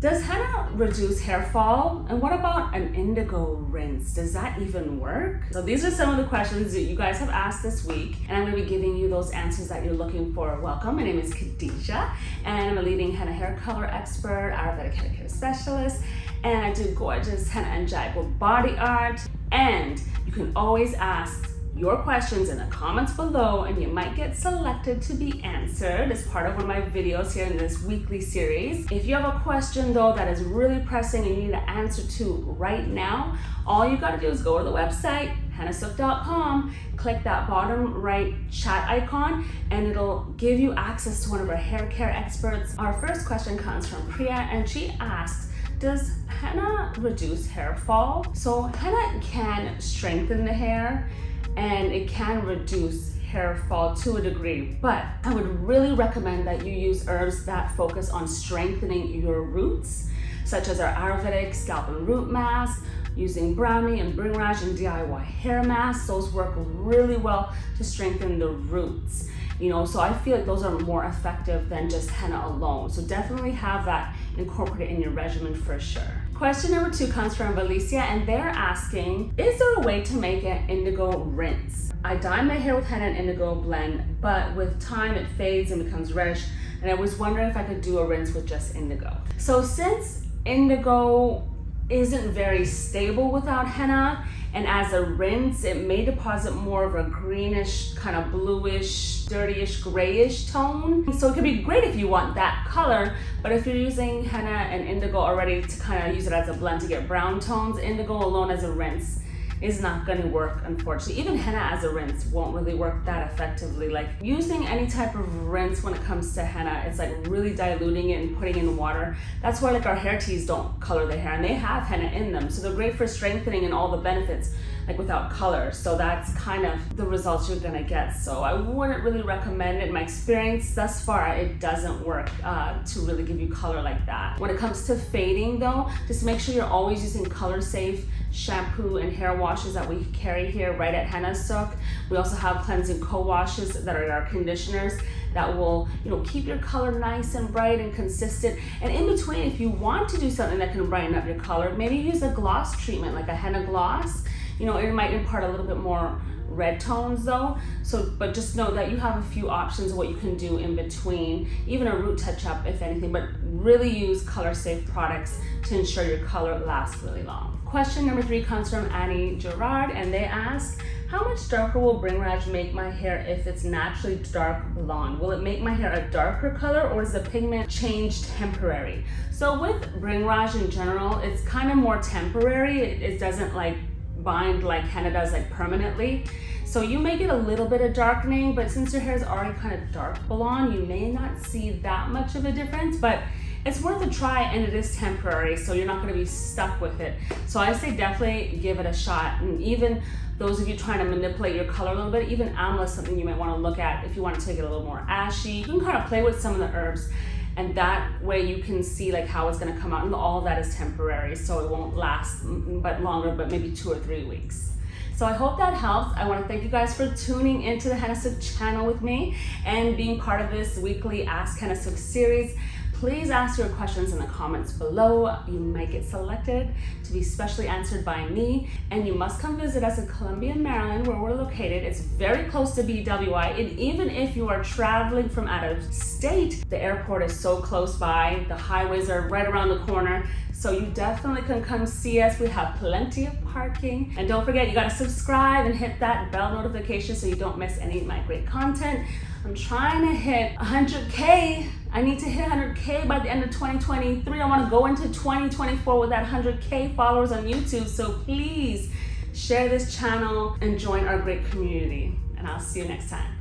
Does henna reduce hair fall? And what about an indigo rinse? Does that even work? So these are some of the questions that you guys have asked this week, and I'm going to be giving you those answers that you're looking for. Welcome, my name is Khadija, and I'm a leading henna hair color expert, Ayurvedic hair care specialist, and I do gorgeous henna and jaipur body art. And you can always ask your questions in the comments below, and you might get selected to be answered as part of one of my videos here in this weekly series. If you have a question though that is really pressing and you need an answer to right now, all you gotta do is go to the website, hennasooq.com, click that bottom right chat icon, and it'll give you access to one of our hair care experts. Our first question comes from Priya, and she asks, does henna reduce hair fall? So henna can strengthen the hair, and it can reduce hair fall to a degree, but I would really recommend that you use herbs that focus on strengthening your roots, such as our Ayurvedic scalp and root mask, using Brahmi and Bringraj and DIY hair masks. Those work really well to strengthen the roots. So I feel like those are more effective than just henna alone. So definitely have that incorporated in your regimen for sure. Question number 2 comes from Valicia, and they're asking, is there a way to make an indigo rinse? I dye my hair with henna and indigo blend, but with time it fades and becomes reddish, and I was wondering if I could do a rinse with just indigo. So since indigo isn't very stable without henna, and as a rinse, it may deposit more of a greenish, kind of bluish, dirtyish, grayish tone. So it could be great if you want that color, but if you're using henna and indigo already to kind of use it as a blend to get brown tones, indigo alone as a rinse is not going to work, unfortunately. Even henna as a rinse won't really work that effectively. Like using any type of rinse when it comes to henna, it's like really diluting it and putting in water. That's why like our hair teas don't color the hair, and they have henna in them. So they're great for strengthening and all the benefits, like without color. So that's kind of the results you're gonna get. So I wouldn't really recommend it. In my experience thus far, it doesn't work to really give you color like that. When it comes to fading though, just make sure you're always using color safe shampoo and hair washes that we carry here right at Hennasooq. We also have cleansing co-washes that are our conditioners that will keep your color nice and bright and consistent. And in between, if you want to do something that can brighten up your color, maybe use a gloss treatment like a henna gloss. It might impart a little bit more red tones though. But just know that you have a few options of what you can do in between, even a root touch up if anything, but really use color safe products to ensure your color lasts really long. Question number 3 comes from Annie Gerard, and they ask, how much darker will Bringraj make my hair if it's naturally dark blonde? Will it make my hair a darker color, or is the pigment change temporary? So with Bringraj in general, it's kind of more temporary. It doesn't like bind like henna does like permanently. So you may get a little bit of darkening, but since your hair is already kind of dark blonde, you may not see that much of a difference, but it's worth a try, and it is temporary, so you're not going to be stuck with it. So I say definitely give it a shot. And even those of you trying to manipulate your color a little bit, even amla is something you might want to look at if you want to take it a little more ashy. You can kind of play with some of the herbs, and that way you can see like how it's going to come out, and all of that is temporary, so it won't last but longer, but maybe 2 or 3 weeks. So I hope that helps. I want to thank you guys for tuning into the Hennasooq channel with me and being part of this weekly Ask Henna Sooq series. Please ask your questions in the comments below. You might get selected to be specially answered by me, and you must come visit us in Columbia, Maryland, where we're located. It's very close to BWI, and even if you are traveling from out of state, the airport is so close by. The highways are right around the corner, so you definitely can come see us. We have plenty of parking, and don't forget, you gotta subscribe and hit that bell notification so you don't miss any of my great content. I'm trying to hit 100K. I need to hit 100K by the end of 2023. I want to go into 2024 with that 100K followers on YouTube. So please share this channel and join our great community. And I'll see you next time.